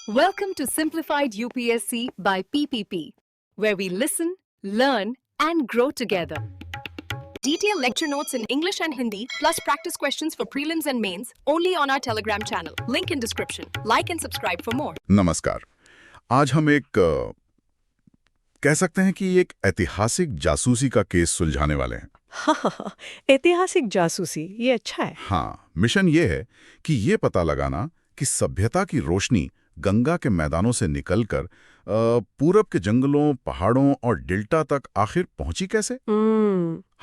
Welcome to Simplified UPSC by PPP, where we listen, learn, and grow together. Detailed lecture notes in English and Hindi, plus practice questions for prelims and mains, only on our Telegram channel. Link in description. Like and subscribe for more. नमस्कार। आज हम कह सकते हैं कि एक ऐतिहासिक जासूसी का केस सुलझाने वाले हैं। हाँ, ऐतिहासिक जासूसी, ये अच्छा है। हाँ, मिशन ये है कि ये पता लगाना कि सभ्यता की रोशनी गंगा के मैदानों से निकलकर पूरब के जंगलों, पहाड़ों और डेल्टा तक आखिर पहुंची कैसे।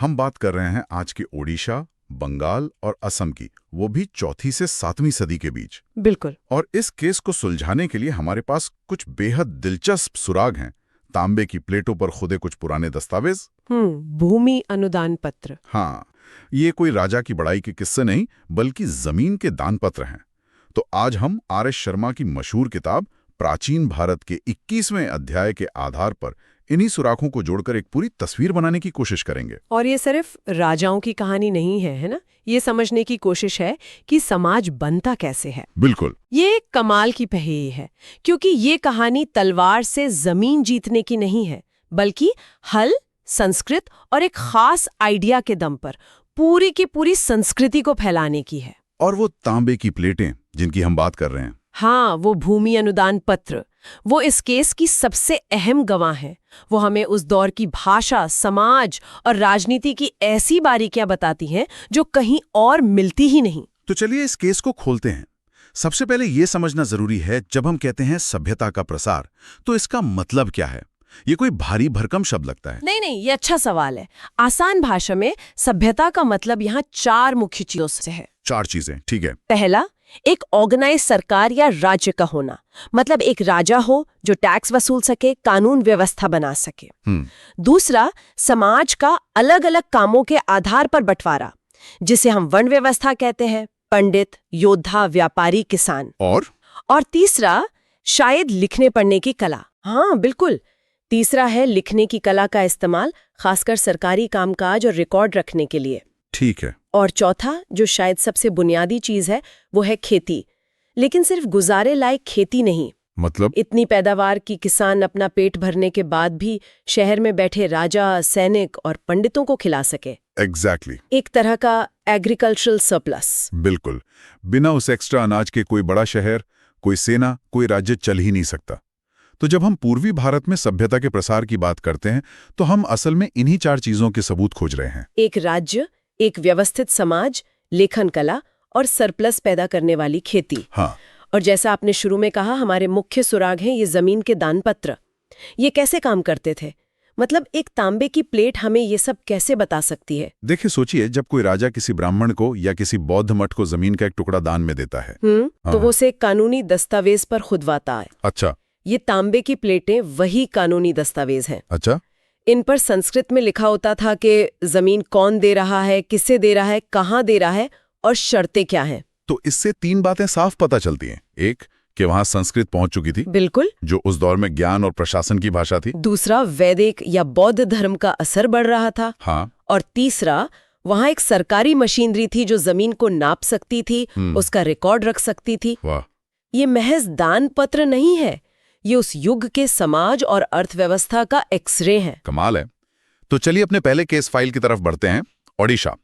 हम बात कर रहे हैं आज के ओडिशा, बंगाल और असम की, वो भी 4वीं से 7वीं सदी के बीच। बिल्कुल। और इस केस को सुलझाने के लिए हमारे पास कुछ बेहद दिलचस्प सुराग हैं। तांबे की प्लेटों पर खुदे कुछ पुराने दस्तावेज, भूमि अनुदान पत्र। हाँ, ये कोई राजा की बड़ाई के किस्से नहीं, बल्कि जमीन के दान पत्र हैं। तो आज हम आर एस शर्मा की मशहूर किताब प्राचीन भारत के 21वें अध्याय के आधार पर इन्हीं सुराखों को जोड़कर एक पूरी तस्वीर बनाने की कोशिश करेंगे। और ये सिर्फ राजाओं की कहानी नहीं है ना? ये समझने की कोशिश है कि समाज बनता कैसे है। बिल्कुल। ये एक कमाल की पहेली है, क्योंकि ये कहानी तलवार से जमीन जीतने की नहीं है, बल्कि हल, संस्कृत और एक खास आइडिया के दम पर पूरी की पूरी संस्कृति को फैलाने की है। और वो तांबे की प्लेटें जिनकी हम बात कर रहे हैं, हाँ, वो भूमि अनुदान पत्र, वो इस केस की सबसे अहम गवाह है। वो हमें उस दौर की भाषा, समाज और राजनीति की ऐसी बारीकियां बताती हैं जो कहीं और मिलती ही नहीं। तो चलिए इस केस को खोलते हैं। सबसे पहले ये समझना जरूरी है, जब हम कहते हैं सभ्यता का प्रसार, तो इसका मतलब क्या है। ये कोई भारी भरकम शब्द लगता है। नहीं, ये अच्छा सवाल है। आसान भाषा में सभ्यता का मतलब यहाँ 4 मुख्य चीजों से है। 4 चीजें, ठीक है। पहला, एक ऑर्गेनाइज सरकार या राज्य का होना, मतलब एक राजा हो जो टैक्स वसूल सके, कानून व्यवस्था बना सके। दूसरा, समाज का अलग अलग कामों के आधार पर बंटवारा, जिसे हम वर्ण व्यवस्था कहते हैं, पंडित, योद्धा, व्यापारी, किसान। और तीसरा, शायद लिखने पढ़ने की कला। हाँ बिल्कुल, तीसरा है लिखने की कला का इस्तेमाल, खासकर सरकारी कामकाज और रिकॉर्ड रखने के लिए। ठीक है। और चौथा, जो शायद सबसे बुनियादी चीज है, वो है खेती। लेकिन सिर्फ गुजारे लायक खेती नहीं, मतलब इतनी पैदावार की किसान अपना पेट भरने के बाद भी शहर में बैठे राजा, सैनिक और पंडितों को खिला सके। एग्जैक्टली। एक तरह का एग्रीकल्चरल सरप्लस। बिल्कुल। बिना उस एक्स्ट्रा अनाज के कोई बड़ा शहर, कोई सेना, कोई राज्य चल ही नहीं सकता। तो जब हम पूर्वी भारत में सभ्यता के प्रसार की बात करते हैं, तो हम असल में इन्हीं 4 चीजों के सबूत खोज रहे हैं। एक राज्य, एक व्यवस्थित समाज, लेखन कला और सरप्लस पैदा करने वाली खेती। हाँ। और जैसा आपने शुरू में कहा, हमारे मुख्य सुराग हैं ये जमीन के दान पत्र। ये कैसे काम करते थे? मतलब एक तांबे की प्लेट हमें ये सब कैसे बता सकती है? देखिए, सोचिए, जब कोई राजा किसी ब्राह्मण को या किसी बौद्ध मठ को जमीन का एक टुकड़ा दान में देता है, तो वो उसे कानूनी दस्तावेज पर खुदवाता है। अच्छा। ये तांबे की प्लेटें वही कानूनी दस्तावेज हैं। अच्छा। इन पर संस्कृत में लिखा होता था कि जमीन कौन दे रहा है, किसे दे रहा है, कहाँ दे रहा है और शर्तें क्या हैं। तो इससे 3 बातें साफ पता चलती हैं। एक, कि वहां संस्कृत पहुंच चुकी थी, बिल्कुल, जो उस दौर में ज्ञान और प्रशासन की भाषा थी। दूसरा, वैदिक या बौद्ध धर्म का असर बढ़ रहा था। हाँ। और तीसरा, वहां एक सरकारी मशीनरी थी जो जमीन को नाप सकती थी, उसका रिकॉर्ड रख सकती थी। वाह। ये महज दान पत्र नहीं है, ये उस युग के समाज और अर्थव्यवस्था का एक्सरे है। कमाल है। तो चलिए अपने पहले केस फाइल की तरफ बढ़ते हैं। ओडिशा,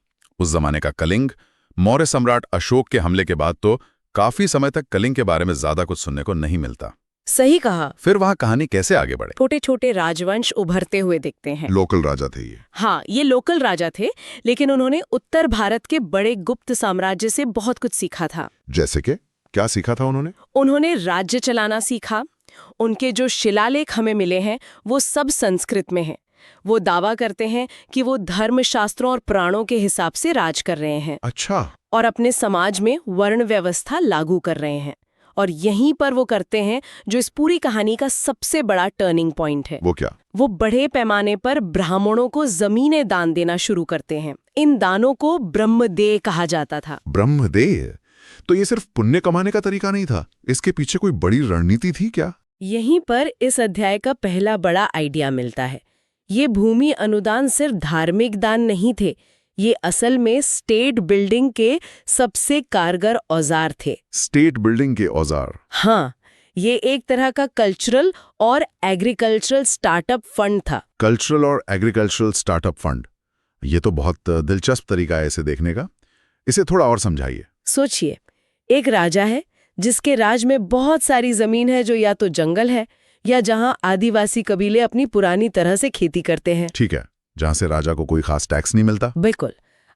उस जमाने का कलिंग। मौर्य सम्राट अशोक के हमले के बाद तो काफी समय तक कलिंग के बारे में ज्यादा कुछ सुनने को नहीं मिलता। सही कहा। फिर वहां कहानी कैसे आगे बढ़े? छोटे छोटे राजवंश उभरते हुए दिखते हैं। लोकल राजा थे ये। हाँ, ये लोकल राजा थे, लेकिन उन्होंने उत्तर भारत के बड़े गुप्त साम्राज्य से बहुत कुछ सीखा था। जैसे कि क्या सीखा था उन्होंने? उन्होंने राज्य चलाना सीखा। उनके जो शिलालेख हमें मिले हैं वो सब संस्कृत में हैं। वो दावा करते हैं कि वो धर्मशास्त्रों और पुराणों के हिसाब से राज कर रहे हैं। अच्छा। और अपने समाज में वर्ण व्यवस्था लागू कर रहे हैं। और यहीं पर वो करते हैं जो इस पूरी कहानी का सबसे बड़ा टर्निंग पॉइंट है। वो क्या? वो बड़े पैमाने पर ब्राह्मणों को जमीनें दान देना शुरू करते हैं। इन दानों को ब्रह्मदेय कहा जाता था। ब्रह्मदेय? तो ये सिर्फ पुण्य कमाने का तरीका नहीं था, इसके पीछे कोई बड़ी रणनीति थी क्या? यहीं पर इस अध्याय का पहला बड़ा आइडिया मिलता है। ये भूमि अनुदान सिर्फ धार्मिक दान नहीं थे, ये असल में स्टेट बिल्डिंग के सबसे कारगर औजार थे। स्टेट बिल्डिंग के औजार? हाँ, ये एक तरह का कल्चरल और एग्रीकल्चरल स्टार्टअप फंड था। कल्चरल और एग्रीकल्चरल स्टार्टअप फंड, ये तो बहुत दिलचस्प तरीका है इसे देखने का। इसे थोड़ा और समझाइए। सोचिए, एक राजा है जिसके राज में बहुत सारी जमीन है जो या तो जंगल है या जहां आदिवासी कबीले अपनी पुरानी तरह से खेती करते हैं। ठीक है, जहां से राजा को कोई खास टैक्स नहीं मिलता। बिल्कुल।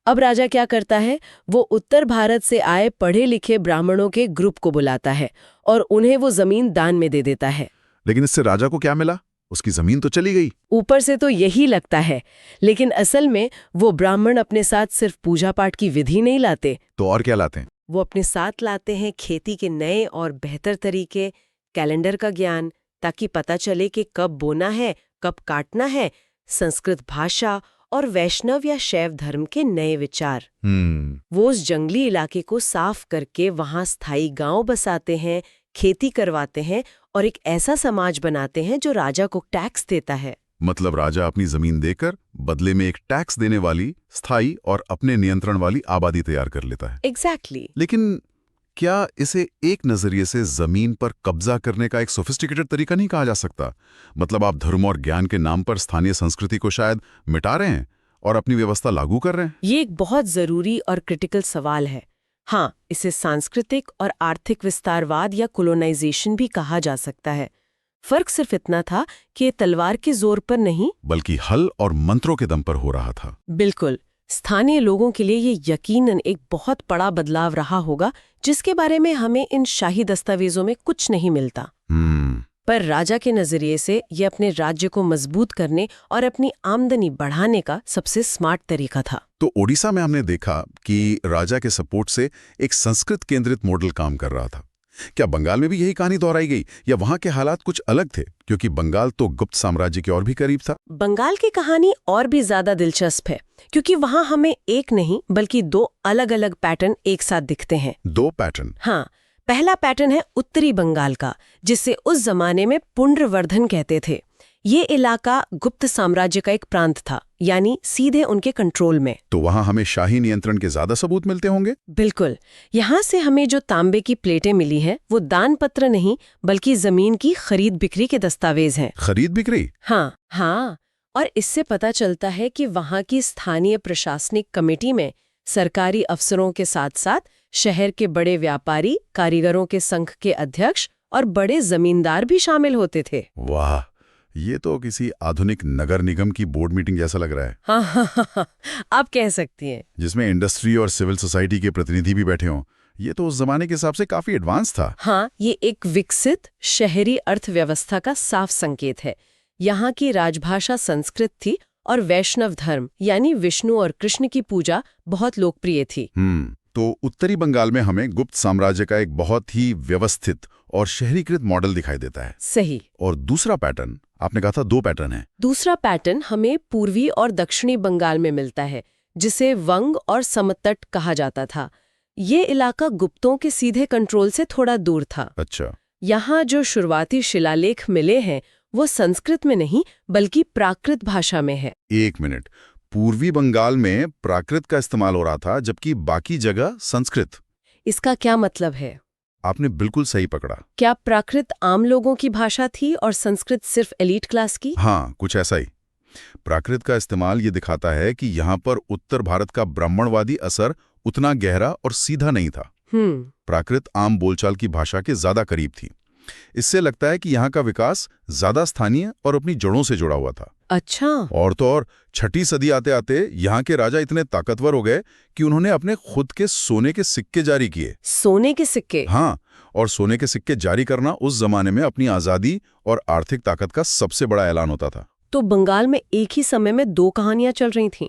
अब राजा क्या करता है, वो उत्तर भारत से आए पढ़े लिखे ब्राह्मणों के ग्रुप को बुलाता है और उन्हें वो जमीन दान में दे देता है। लेकिन इससे राजा को क्या मिला? उसकी जमीन तो चली गई। ऊपर से तो यही लगता है, लेकिन असल में वो ब्राह्मण अपने साथ सिर्फ पूजा पाठ की विधि नहीं लाते। तो और क्या लाते हैं? वो अपने साथ लाते हैं खेती के नए और बेहतर तरीके, कैलेंडर का ज्ञान, ताकि पता चले कि कब बोना है, कब काटना है, संस्कृत भाषा और वैष्णव या शैव धर्म के नए विचार। वो उस जंगली इलाके को साफ करके वहां स्थायी गांव बसाते हैं, खेती करवाते हैं और एक ऐसा समाज बनाते हैं जो राजा को टैक्स देता है। मतलब राजा अपनी जमीन देकर बदले में एक टैक्स देने वाली, स्थायी और अपने नियंत्रण वाली आबादी तैयार कर लेता है। एग्जैक्टली। लेकिन क्या इसे एक नजरिए से जमीन पर कब्जा करने का एक सोफिस्टिकेटेड तरीका नहीं कहा जा सकता? मतलब आप धर्म और ज्ञान के नाम पर स्थानीय संस्कृति को शायद मिटा रहे हैं और अपनी व्यवस्था लागू कर रहे हैं। ये एक बहुत जरूरी और क्रिटिकल सवाल है। हाँ, इसे सांस्कृतिक और आर्थिक विस्तारवाद या कोलोनाइजेशन भी कहा जा सकता है। फर्क सिर्फ इतना था कि ये तलवार के जोर पर नहीं, बल्कि हल और मंत्रों के दम पर हो रहा था। बिल्कुल। स्थानीय लोगों के लिए ये यकीनन एक बहुत बड़ा बदलाव रहा होगा, जिसके बारे में हमें इन शाही दस्तावेजों में कुछ नहीं मिलता। पर राजा के नजरिए से ये अपने राज्य को मजबूत करने और अपनी आमदनी बढ़ाने का सबसे स्मार्ट तरीका था। तो ओडिशा में हमने देखा कि राजा के सपोर्ट से एक संस्कृत केंद्रित मॉडल काम कर रहा था। क्या बंगाल में भी यही कहानी दोहराई गई या वहां के हालात कुछ अलग थे, क्योंकि बंगाल तो गुप्त साम्राज्य के और भी करीब था? बंगाल की कहानी और भी ज्यादा दिलचस्प है, क्योंकि वहां हमें एक नहीं बल्कि दो अलग अलग पैटर्न एक साथ दिखते हैं। 2 पैटर्न? हाँ, पहला पैटर्न है उत्तरी बंगाल का, जिसे उस जमाने में पुंड्रवर्धन कहते थे। ये इलाका गुप्त साम्राज्य का एक प्रांत था, यानी सीधे उनके कंट्रोल में। तो वहां हमें शाही नियंत्रण के ज्यादा सबूत मिलते होंगे? बिल्कुल। यहाँ से हमें जो तांबे की प्लेटें मिली हैं, वो दान पत्र नहीं बल्कि जमीन की खरीद बिक्री के दस्तावेज हैं। खरीद बिक्री? हाँ। और इससे पता चलता है कि वहाँ की स्थानीय प्रशासनिक कमेटी में सरकारी अफसरों के साथ साथ शहर के बड़े व्यापारी, कारीगरों के संघ के अध्यक्ष और बड़े जमींदार भी शामिल होते थे। वाह, ये तो किसी आधुनिक नगर निगम की बोर्ड मीटिंग जैसा लग रहा है। हाँ, आप कह सकती हैं। जिसमें इंडस्ट्री और सिविल सोसाइटी के प्रतिनिधि भी बैठे हों। ये तो उस जमाने के हिसाब से काफी एडवांस था। हाँ, ये एक विकसित शहरी अर्थव्यवस्था का साफ संकेत है। यहाँ की राजभाषा संस्कृत थी और वैष्णव धर्म यानी विष्णु और कृष्ण की पूजा बहुत लोकप्रिय थी। तो उत्तरी बंगाल में हमें गुप्त साम्राज्य का एक बहुत ही व्यवस्थित और शहरीकृत मॉडल दिखाई देता है। सही। और दूसरा पैटर्न, आपने कहा था 2 पैटर्न है। दूसरा पैटर्न हमें पूर्वी और दक्षिणी बंगाल में मिलता है, जिसे वंग और समतट कहा जाता था। ये इलाका गुप्तों के सीधे कंट्रोल से थोड़ा दूर था। अच्छा। यहाँ जो शुरुआती शिलालेख मिले हैं वो संस्कृत में नहीं बल्कि प्राकृत भाषा में है। 1 मिनट, पूर्वी बंगाल में प्राकृत का इस्तेमाल हो रहा था जबकि बाकी जगह संस्कृत। इसका क्या मतलब है? आपने बिल्कुल सही पकड़ा। क्या प्राकृत आम लोगों की भाषा थी और संस्कृत सिर्फ एलीट क्लास की? हाँ, कुछ ऐसा ही। प्राकृत का इस्तेमाल ये दिखाता है कि यहाँ पर उत्तर भारत का ब्राह्मणवादी असर उतना गहरा और सीधा नहीं था। प्राकृत आम बोलचाल की भाषा के ज्यादा करीब थी। इससे लगता है कि यहाँ का विकास ज्यादा स्थानीय और अपनी जड़ों से जुड़ा हुआ था। अच्छा। और तो और 6ठी सदी आते आते यहाँ के राजा इतने ताकतवर हो गए कि उन्होंने अपने खुद के सोने के सिक्के जारी किए। सोने के सिक्के? हाँ, और सोने के सिक्के जारी करना उस जमाने में अपनी आजादी और आर्थिक ताकत का सबसे बड़ा ऐलान होता था। तो बंगाल में एक ही समय में 2 कहानियां चल रही थीं।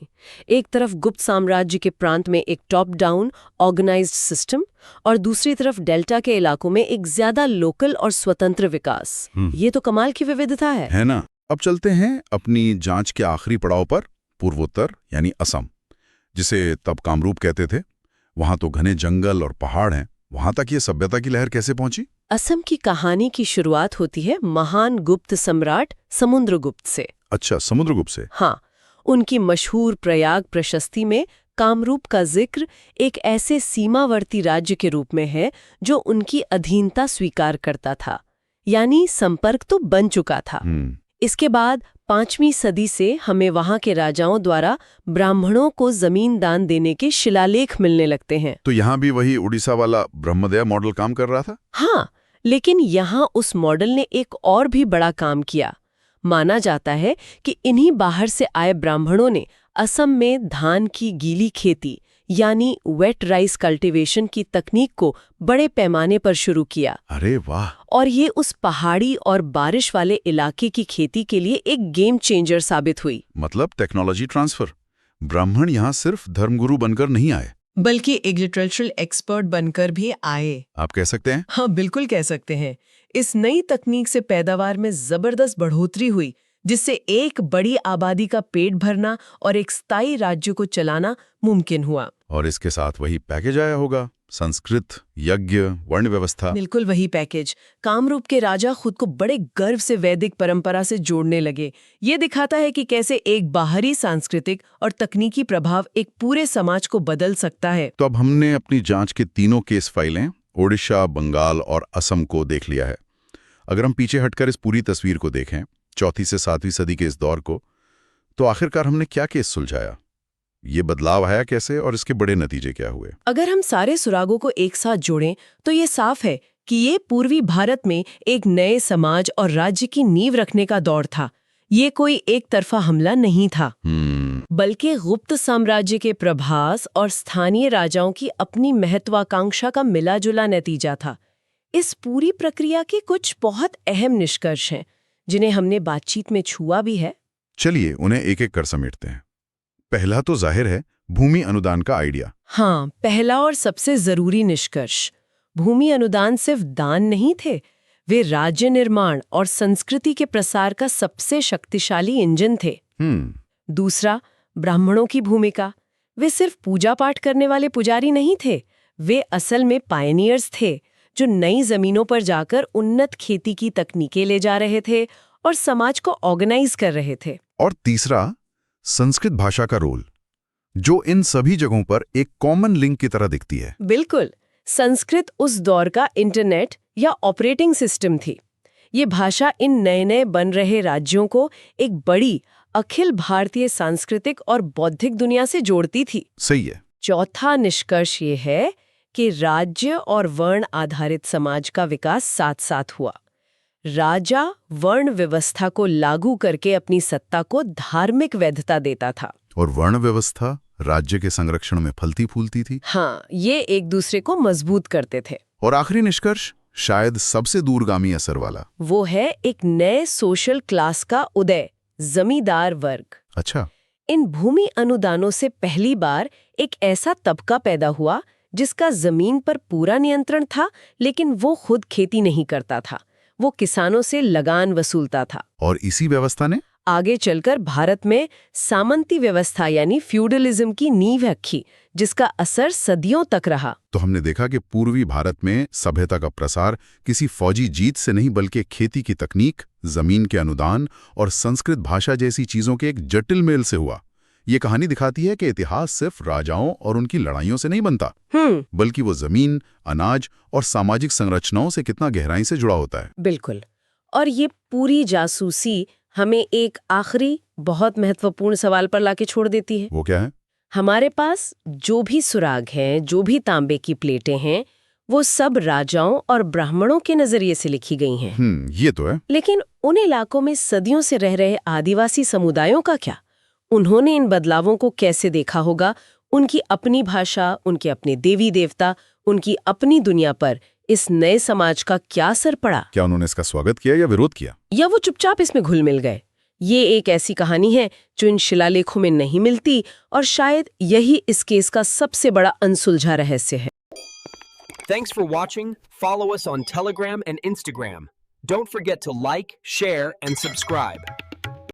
एक तरफ गुप्त साम्राज्य के प्रांत में एक टॉप डाउन ऑर्गेनाइज्ड सिस्टम और दूसरी तरफ डेल्टा के इलाकों में एक ज्यादा लोकल और स्वतंत्र विकास। ये तो कमाल की विविधता है ना? अब चलते हैं अपनी जांच के आखिरी पड़ाव पर, पूर्वोत्तर यानी असम, जिसे तब कामरूप कहते थे। वहां तो घने जंगल और पहाड़ हैं। वहां तक ये सभ्यता की लहर कैसे पहुंची? असम की कहानी की शुरुआत होती है महान गुप्त सम्राट समुद्रगुप्त से। अच्छा, समुद्रगुप्त से? हाँ, उनकी मशहूर प्रयाग प्रशस्ति में कामरूप का जिक्र एक ऐसे सीमावर्ती राज्य के रूप में है जो उनकी अधीनता स्वीकार करता था। यानी संपर्क तो बन चुका था। हम्म, इसके बाद 5वीं सदी से हमें वहां के राजाओं द्वारा ब्राह्मणों को जमीन दान देने के शिलालेख मिलने लगते हैं। तो यहाँ भी वही उड़ीसा वाला ब्रह्मदया मॉडल काम कर रहा था? हाँ, लेकिन यहाँ उस मॉडल ने एक और भी बड़ा काम किया। माना जाता है कि इन्हीं बाहर से आए ब्राह्मणों ने असम में धान की गीली खेती यानी वेट राइस कल्टीवेशन की तकनीक को बड़े पैमाने पर शुरू किया। अरे वाह! और ये उस पहाड़ी और बारिश वाले इलाके की खेती के लिए एक गेम चेंजर साबित हुई। मतलब टेक्नोलॉजी ट्रांसफर। ब्राह्मण यहाँ सिर्फ धर्मगुरु बनकर नहीं आए, बल्कि एग्रीकल्चरल एक्सपर्ट बनकर भी आए। आप कह सकते हैं। हाँ, बिल्कुल कह सकते हैं। इस नई तकनीक से पैदावार में जबरदस्त बढ़ोतरी हुई, जिससे एक बड़ी आबादी का पेट भरना और एक स्थायी राज्य को चलाना मुमकिन हुआ। और इसके साथ वही पैकेज आया होगा, संस्कृत, यज्ञ, वर्ण व्यवस्था। बिल्कुल वही पैकेज। कामरूप के राजा खुद को बड़े गर्व से वैदिक परंपरा से जोड़ने लगे। ये दिखाता है कि कैसे एक बाहरी सांस्कृतिक और तकनीकी प्रभाव एक पूरे समाज को बदल सकता है। तो अब हमने अपनी जांच के तीनों केस फाइलें ओडिशा, बंगाल और असम को देख लिया है। अगर हम पीछे हटकर इस पूरी तस्वीर को देखें, 4वीं से 7वीं सदी के इस दौर को, तो आखिरकार हमने क्या केस सुलझाया? ये बदलाव आया कैसे और इसके बड़े नतीजे क्या हुए? अगर हम सारे सुरागों को एक साथ जोड़ें तो ये साफ है कि ये पूर्वी भारत में एक नए समाज और राज्य की नींव रखने का दौर था। ये कोई एक तरफा हमला नहीं था, बल्कि गुप्त साम्राज्य के प्रभास और स्थानीय राजाओं की अपनी महत्वाकांक्षा का मिला-जुला नतीजा था। इस पूरी प्रक्रिया के कुछ बहुत अहम निष्कर्ष हैं, जिन्हें हमने बातचीत में छुआ भी है। चलिए उन्हें एक एक कर समेटते हैं। पहला तो जाहिर है भूमि अनुदान का आइडिया। हाँ, पहला और सबसे जरूरी निष्कर्ष, भूमि अनुदान सिर्फ दान नहीं थे, वे राज्य निर्माण और संस्कृति के प्रसार का सबसे शक्तिशाली इंजन थे। दूसरा, ब्राह्मणों की भूमिका। वे सिर्फ पूजा पाठ करने वाले पुजारी नहीं थे, वे असल में पायनियर्स थे, जो नई जमीनों पर जाकर उन्नत खेती की तकनीकें ले जा रहे थे और समाज को ऑर्गेनाइज कर रहे थे। और तीसरा, संस्कृत भाषा का रोल, जो इन सभी जगहों पर एक कॉमन लिंक की तरह दिखती है। बिल्कुल, संस्कृत उस दौर का इंटरनेट या ऑपरेटिंग सिस्टम थी। ये भाषा इन नए नए बन रहे राज्यों को एक बड़ी अखिल भारतीय सांस्कृतिक और बौद्धिक दुनिया से जोड़ती थी। सही है। चौथा निष्कर्ष ये है कि राज्य और वर्ण आधारित समाज का विकास साथ साथ हुआ। राजा वर्ण व्यवस्था को लागू करके अपनी सत्ता को धार्मिक वैधता देता था, और वर्ण व्यवस्था राज्य के संरक्षण में फलती फूलती थी। हाँ, ये एक दूसरे को मजबूत करते थे। और आखिरी निष्कर्ष, शायद सबसे दूरगामी असर वाला, वो है एक नए सोशल क्लास का उदय, जमींदार वर्ग। अच्छा, इन भूमि अनुदानों से पहली बार एक ऐसा तबका पैदा हुआ जिसका जमीन पर पूरा नियंत्रण था, लेकिन वो खुद खेती नहीं करता था, वो किसानों से लगान वसूलता था। और इसी व्यवस्था ने आगे चलकर भारत में सामंती व्यवस्था यानी फ्यूडलिज्म की नींव रखी, जिसका असर सदियों तक रहा। तो हमने देखा कि पूर्वी भारत में सभ्यता का प्रसार किसी फौजी जीत से नहीं, बल्कि खेती की तकनीक, जमीन के अनुदान और संस्कृत भाषा जैसी चीजों के एक जटिल मेल से हुआ। ये कहानी दिखाती है कि इतिहास सिर्फ राजाओं और उनकी लड़ाइयों से नहीं बनता, बल्कि वो जमीन, अनाज और सामाजिक संरचनाओं से कितना गहराई से जुड़ा होता है। बिल्कुल। और ये पूरी जासूसी हमें एक आखिरी बहुत महत्वपूर्ण सवाल पर लाके छोड़ देती है। वो क्या है? हमारे पास जो भी सुराग हैं, जो भी तांबे की प्लेटें हैं, वो सब राजाओं और ब्राह्मणों के नजरिए से लिखी गई हैं। ये तो है। लेकिन उन इलाकों में सदियों से रह रहे आदिवासी समुदायों का क्या? उन्होंने इन बदलावों को कैसे देखा होगा? उनकी अपनी भाषा, उनके अपने देवी देवता, उनकी अपनी दुनिया पर इस नए समाज का क्या असर पड़ा? क्या उन्होंने इसका स्वागत किया या विरोध किया? या वो चुपचाप इसमें घुल मिल गए? ये एक ऐसी कहानी है जो इन शिलालेखों में नहीं मिलती, और शायद यही इस केस का सबसे बड़ा अनसुलझा रहस्य है। Thanks for watching. Follow us on Telegram and Instagram. Don't forget to like, share, and subscribe.